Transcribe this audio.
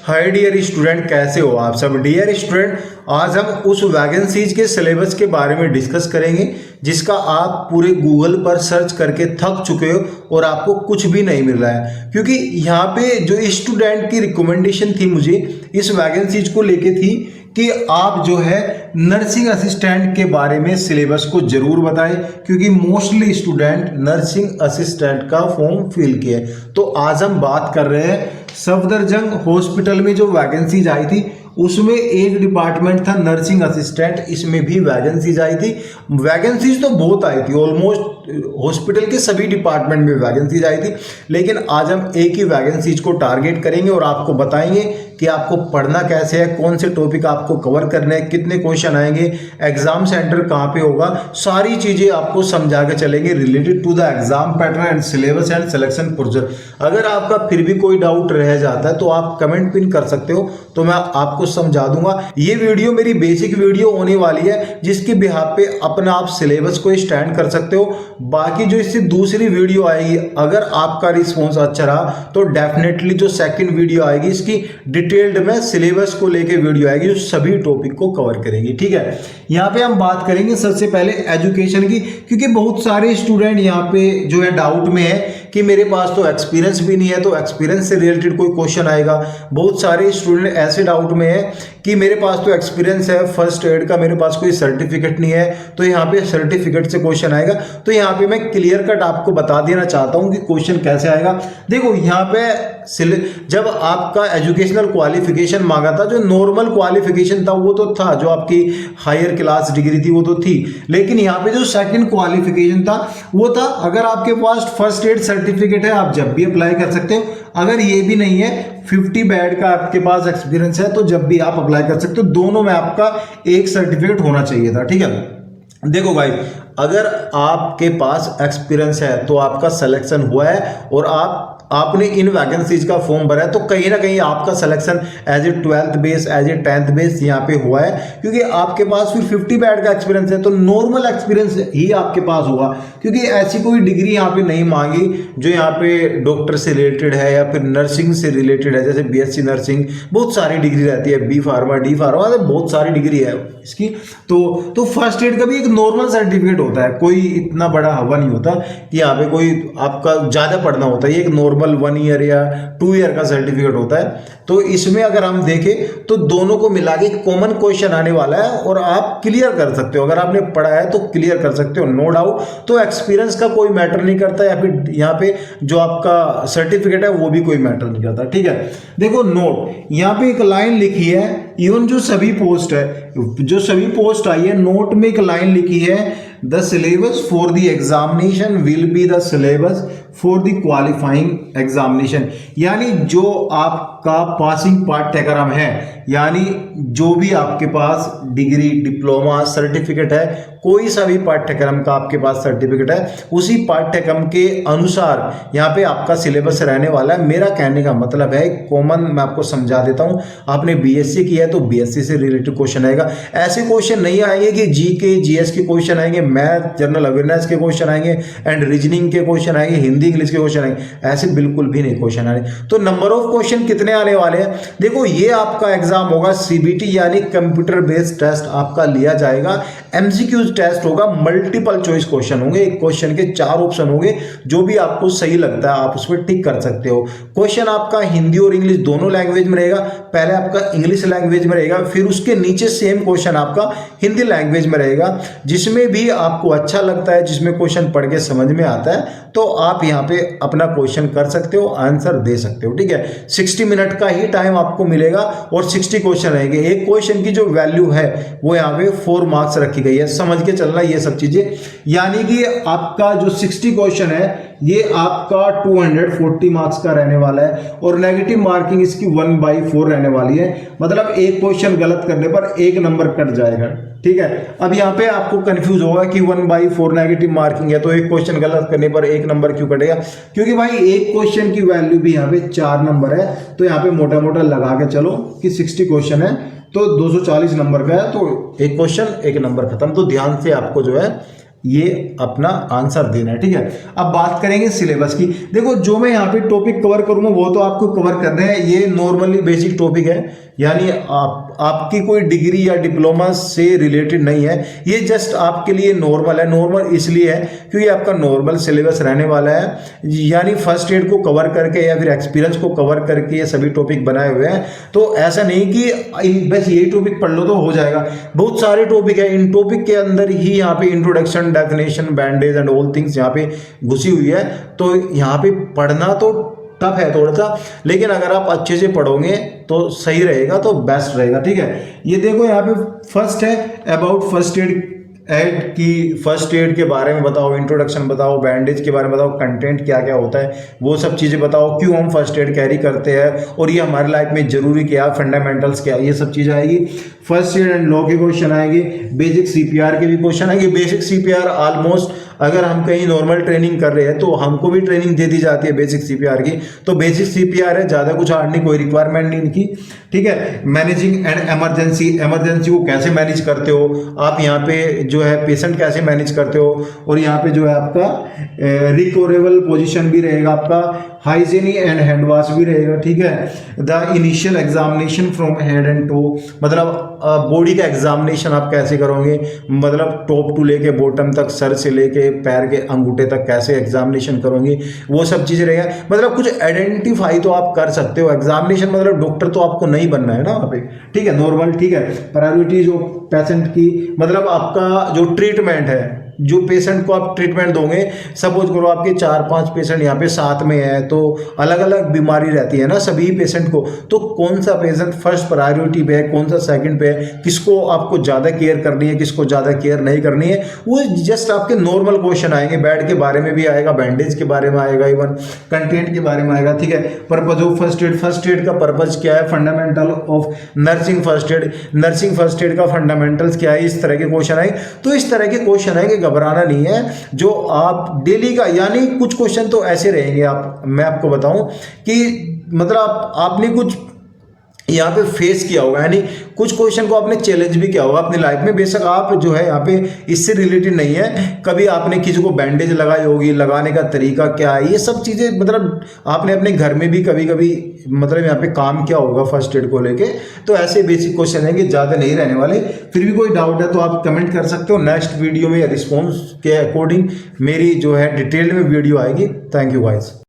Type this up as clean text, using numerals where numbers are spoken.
Hi dear student, कैसे हो आप सब। डियर स्टूडेंट, आज हम उस वैकेंसीज के सिलेबस के बारे में डिस्कस करेंगे जिसका आप पूरे गूगल पर सर्च करके थक चुके हो और आपको कुछ भी नहीं मिल रहा है। क्योंकि यहाँ पे जो स्टूडेंट की रिकमेंडेशन थी मुझे इस वैकेंसीज को लेके थी कि आप जो है नर्सिंग असिस्टेंट के बारे में सिलेबस को जरूर बताएं, क्योंकि मोस्टली स्टूडेंट नर्सिंग असिस्टेंट का फॉर्म फिल किए। तो आज हम बात कर रहे हैं सफदरजंग हॉस्पिटल में जो वैकेंसीज आई थी उसमें एक डिपार्टमेंट था नर्सिंग असिस्टेंट, इसमें भी वैकेंसीज आई थी। वैकेंसीज तो बहुत आई थी, ऑलमोस्ट हॉस्पिटल के सभी डिपार्टमेंट में वैकेंसीज आई थी, लेकिन आज हम एक ही वैकेंसीज को टारगेट करेंगे और आपको बताएंगे कि आपको पढ़ना कैसे है, कौन से टॉपिक आपको कवर करने हैं, कितने क्वेश्चन आएंगे, एग्जाम सेंटर कहाँ पे होगा, सारी चीजें आपको समझा के चलेंगे related to the exam pattern and syllabus and selection procedure. अगर आपका फिर भी कोई डाउट रह जाता है तो आप कमेंट पिन कर सकते हो, तो मैं आपको समझा दूंगा। ये वीडियो मेरी बेसिक वीडियो होने वाली है जिसके बिहाफ पे अपना आप सिलेबस को स्टैंड कर सकते हो। बाकी जो इससे दूसरी वीडियो आएगी, अगर आपका रिस्पॉन्स अच्छा रहा तो डेफिनेटली जो सेकंड वीडियो आएगी इसकी डिटेल्ड में सिलेबस को लेके वीडियो आएगी जो सभी टॉपिक को कवर करेगी। ठीक है, यहाँ पे हम बात करेंगे सबसे पहले एजुकेशन की, क्योंकि बहुत सारे स्टूडेंट यहाँ पे जो है डाउट में है कि मेरे पास तो एक्सपीरियंस भी नहीं है, तो एक्सपीरियंस से रिलेटेड कोई क्वेश्चन आएगा। बहुत सारे स्टूडेंट ऐसे डाउट में है कि मेरे पास तो एक्सपीरियंस है फर्स्ट एड का, मेरे पास कोई सर्टिफिकेट नहीं है, तो यहाँ पे सर्टिफिकेट से क्वेश्चन आएगा। तो यहाँ पे मैं क्लियर कट आपको बता देना चाहता हूँ कि क्वेश्चन कैसे आएगा। देखो यहाँ पे जब आपका एजुकेशनल क्वालिफिकेशन मांगा था, जो नॉर्मल क्वालिफिकेशन था वो तो था, जो आपकी हायर क्लास डिग्री थी वो तो थी, लेकिन यहाँ पे जो सेकंड क्वालिफिकेशन था वो था अगर आपके पास फर्स्ट एड सर्टिफिकेट है आप जब भी अप्लाई कर सकते हो। अगर ये भी नहीं है, 50 बेड का आपके पास एक्सपीरियंस है तो जब भी आप अप्लाई कर सकते हो। दोनों में आपका एक सर्टिफिकेट होना चाहिए था। ठीक है, देखो भाई, अगर आपके पास एक्सपीरियंस है तो आपका सिलेक्शन हुआ है और आपने इन वैकेंसीज का फॉर्म भरा है, तो कहीं ना कहीं आपका selection as a 12th base, as a 10th base यहाँ पे हुआ है, क्योंकि आपके पास फिर 50 बेड का एक्सपीरियंस है तो नॉर्मल एक्सपीरियंस ही आपके पास होगा। क्योंकि ऐसी कोई डिग्री यहाँ पे नहीं मांगी जो यहाँ पे डॉक्टर से रिलेटेड है या फिर नर्सिंग से रिलेटेड है, जैसे BSc नर्सिंग, बहुत सारी डिग्री रहती है, B फार्मा, D फार्मा, बहुत सारी डिग्री है इसकी। तो फर्स्ट एड का भी एक नॉर्मल सर्टिफिकेट होता है, कोई इतना बड़ा हवा नहीं होता कि यहाँ पे कोई आपका ज्यादा पढ़ना होता है। ये एक नॉर्मल 1 ईयर या 2 ईयर का सर्टिफिकेट होता है। तो इसमें अगर हम देखें तो दोनों को मिला के कॉमन क्वेश्चन आने वाला है और आप क्लियर कर सकते हो। अगर आपने पढ़ा है तो क्लियर कर सकते हो, नो डाउट। तो एक्सपीरियंस का कोई मैटर नहीं करता, या फिर यहाँ पे जो आपका सर्टिफिकेट है वो भी कोई मैटर नहीं करता। ठीक है, देखो नोट, यहाँ पे एक लाइन लिखी है, इवन जो सभी पोस्ट है, जो सभी पोस्ट आई है, नोट में एक लाइन लिखी है, the syllabus for the examination will be the syllabus for the qualifying examination. यानी जो आपका पासिंग पाठ्यक्रम है, यानी जो भी आपके पास डिग्री, डिप्लोमा, सर्टिफिकेट है, कोई सा भी पाठ्यक्रम का आपके पास सर्टिफिकेट है, उसी पाठ्यक्रम के अनुसार यहाँ पे आपका सिलेबस रहने वाला है। मेरा कहने का मतलब है, कॉमन मैं आपको समझा देता हूँ, आपने BSc किया है तो BSc से रिलेटेड क्वेश्चन आएगा। ऐसे क्वेश्चन नहीं आएंगे कि GK GS के क्वेश्चन आएंगे, मैथ जनरल अवेयरनेस के क्वेश्चन आएंगे, एंड रीजनिंग के क्वेश्चन आएंगे, हिंदी इंग्लिश के क्वेश्चन आएंगे, ऐसे बिल्कुल भी नहीं क्वेश्चन आने। तो नंबर ऑफ क्वेश्चन कितने आने वाले हैं, देखो ये आपका एग्जाम होगा CBT यानी कंप्यूटर बेस्ड टेस्ट आपका लिया जाएगा। MCQ टेस्ट होगा, मल्टीपल चॉइस क्वेश्चन होंगे, एक क्वेश्चन के 4 ऑप्शन होंगे, जो भी आपको सही लगता है आप उस पर टिक कर सकते हो। क्वेश्चन आपका हिंदी और इंग्लिश दोनों लैंग्वेज में रहेगा। पहले आपका इंग्लिश लैंग्वेज में रहेगा, फिर उसके नीचे सेम क्वेश्चन आपका हिंदी लैंग्वेज में रहेगा। जिसमें भी आपको अच्छा लगता है, जिसमें क्वेश्चन पढ़ के समझ में आता है, तो आप यहाँ पे अपना क्वेश्चन कर सकते हो, आंसर दे सकते हो। ठीक है, 60 मिनट का ही टाइम आपको मिलेगा और 60 क्वेश्चन रहेंगे। एक क्वेश्चन की जो वैल्यू है वो यहाँ पे 4 मार्क्स रखी गई है, समझ के चलना ये सब चीजें। यानी कि आपका जो 60 क्वेश्चन है ये आपका 240 मार्क्स का रहने वाला है और नेगेटिव मार्किंग इसकी 1/4 रहने वाली है। मतलब एक क्वेश्चन गलत करने पर 1 नंबर कट जाएगा। ठीक है, अब यहाँ पे आपको कंफ्यूज होगा कि 1/4 नेगेटिव मार्किंग है तो एक क्वेश्चन गलत करने पर 1 नंबर क्यों कटेगा, क्योंकि भाई एक क्वेश्चन की वैल्यू भी यहाँ पे 4 नंबर है। तो यहाँ पे मोटा मोटा लगा के चलो कि 60 क्वेश्चन है तो 240 नंबर का है, तो एक क्वेश्चन 1 नंबर खत्म। तो ध्यान से आपको जो है ये अपना आंसर देना है, ठीक है। अब बात करेंगे सिलेबस की। देखो जो मैं यहाँ पे टॉपिक कवर करूंगा वो तो आपको कवर करने हैं, ये नॉर्मली बेसिक टॉपिक है, यानी आपकी कोई डिग्री या डिप्लोमा से रिलेटेड नहीं है, ये जस्ट आपके लिए नॉर्मल है। नॉर्मल इसलिए है क्योंकि आपका नॉर्मल सिलेबस रहने वाला है, यानी फर्स्ट एड को कवर करके या फिर एक्सपीरियंस को कवर करके ये सभी टॉपिक बनाए हुए हैं। तो ऐसा नहीं कि बस यही टॉपिक पढ़ लो तो हो जाएगा, बहुत सारे टॉपिक है। इन टॉपिक के अंदर ही यहाँ पे introduction, definition, bandage and all things यहाँ पे घुसी हुई है। तो यहाँ पे पढ़ना तो टफ है थोड़ा सा, लेकिन अगर आप अच्छे से पढ़ोगे तो सही रहेगा, तो बेस्ट रहेगा, ठीक है। ये देखो यहाँ पे फर्स्ट है अबाउट फर्स्ट एड की, फर्स्ट एड के बारे में बताओ, इंट्रोडक्शन बताओ, बैंडेज के बारे में बताओ, कंटेंट क्या क्या होता है वो सब चीज़ें बताओ, क्यों हम फर्स्ट एड कैरी करते हैं और ये हमारी लाइफ में जरूरी क्या, फंडामेंटल्स क्या, ये सब चीज़ें आएगी। फर्स्ट एड एंड लॉ के क्वेश्चन आएंगे, बेसिक सीपीआर के भी क्वेश्चन आएंगे। बेसिक सीपीआर ऑलमोस्ट अगर हम कहीं नॉर्मल ट्रेनिंग कर रहे हैं तो हमको भी ट्रेनिंग दे दी जाती है बेसिक सीपीआर की, तो बेसिक सीपीआर है, ज़्यादा कुछ हार्ड नहीं, कोई रिक्वायरमेंट नहीं इनकी, ठीक है। मैनेजिंग एंड इमरजेंसी, इमरजेंसी को कैसे मैनेज करते हो आप, यहाँ पे जो है पेशेंट कैसे मैनेज करते हो, और यहाँ पे जो है आपका रिकवरेबल पोजीशन भी रहेगा, आपका हाइजीन एंड हैंड वॉश भी रहेगा, ठीक है। The initial examination from head and toe, मतलब बॉडी का एग्जामिनेशन आप कैसे करोगे, मतलब टॉप टू लेके बॉटम तक, सर से लेके पैर के अंगूठे तक कैसे एग्जामिनेशन करोगे, वो सब चीजें रहेगा। मतलब कुछ आइडेंटिफाई तो आप कर सकते हो। एग्जामिनेशन मतलब डॉक्टर तो आपको नहीं बनना है ना वहाँ पे, ठीक है, नॉर्मल, ठीक है। प्रायोरिटी जो पेशेंट की, मतलब आपका जो ट्रीटमेंट है, जो पेशेंट को आप ट्रीटमेंट दोगे, सपोज करो आपके 4-5 पेशेंट यहाँ पे साथ में है, तो अलग अलग बीमारी रहती है ना सभी पेशेंट को, तो कौन सा पेशेंट फर्स्ट प्रायोरिटी पे है, कौन सा सेकंड पे है, किसको आपको ज़्यादा केयर करनी है, किसको ज़्यादा केयर नहीं करनी है, वो जस्ट आपके नॉर्मल क्वेश्चन आएंगे। बेड के बारे में भी आएगा, बैंडेज के बारे में आएगा, इवन कंटेंट के बारे में आएगा, ठीक है। Purpose of first aid, first aid का पर्पज क्या है, fundamental of nursing first aid, nursing first aid का फंडामेंटल्स क्या है, इस तरह के क्वेश्चन आए। तो इस तरह के क्वेश्चन है कि घबराना नहीं है, जो आप डेली का, यानी कुछ क्वेश्चन तो ऐसे रहेंगे, आप मैं आपको बताऊं कि मतलब आपने कुछ यहाँ पे फेस किया होगा, यानी कुछ क्वेश्चन को आपने चैलेंज भी किया होगा अपनी लाइफ में। बेशक आप जो है यहाँ पे इससे रिलेटेड नहीं है, कभी आपने किसी को बैंडेज लगाई होगी, लगाने का तरीका क्या है, ये सब चीज़ें मतलब आपने अपने घर में भी कभी कभी मतलब यहाँ पे काम किया होगा फर्स्ट एड को लेके। तो ऐसे बेसिक क्वेश्चन है कि ज़्यादा नहीं रहने वाले। फिर भी कोई डाउट है तो आप कमेंट कर सकते हो, नेक्स्ट वीडियो में रिस्पॉन्स के अकॉर्डिंग मेरी जो है डिटेल्ड में वीडियो आएगी। Thank you guys.